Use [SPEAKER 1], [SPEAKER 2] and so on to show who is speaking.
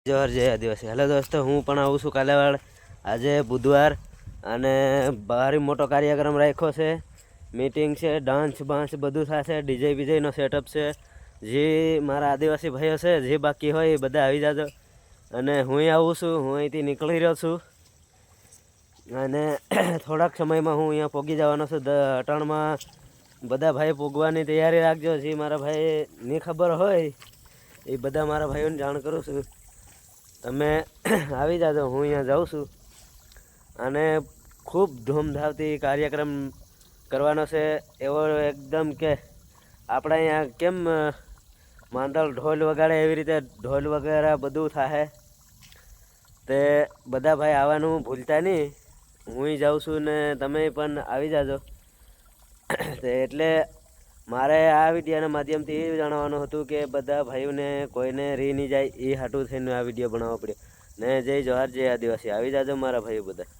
[SPEAKER 1] જોહર જય આદિવાસી. હેલો દોસ્તો, હું પણ આવું છું કાલાવાડ. આજે બુધવાર અને ભારે મોટો કાર્યક્રમ રાખ્યો છે. મીટિંગ છે, ડાન્સ બાન્સ બધું થશે. ડીજે બીજેનો સેટઅપ છે. જે મારા આદિવાસી ભાઈઓ છે જે બાકી હોય એ બધા આવી જાજો. અને હું આવું છું, હું અહીંથી નીકળી રહ્યો છું અને થોડાક સમયમાં હું અહીંયા પહોંચી જવાનો છું. અટાણમાં બધા ભાઈ પૂગવાની તૈયારી રાખજો. જે મારા ભાઈની ખબર હોય એ બધા મારા ભાઈઓને જાણ કરું છું. તમે આવી જાજો. હું અહીંયા જાઉં છું અને ખૂબ ધૂમધામથી કાર્યક્રમ કરવાનો છે. એવો એકદમ કે આપણે અહીંયા કેમ માંદલ ઢોલ વગાડે એવી રીતે ઢોલ વગેરે બધું થાય. તે બધા ભાઈ આવવાનું ભૂલતા નહીં. હું જાઉં છું ને તમે પણ આવી જાજો. એટલે મારે આ વિડીયોના માધ્યમથી એ જણાવવાનું હતું કે બધા ભાઈઓને કોઈને રહી નહીં જાય એ હાટું થઈને આ વિડીયો બનાવવો પડ્યો. ને જય જોહાર જય આદિવાસી. આવી જાજો મારા ભાઈઓ બધા.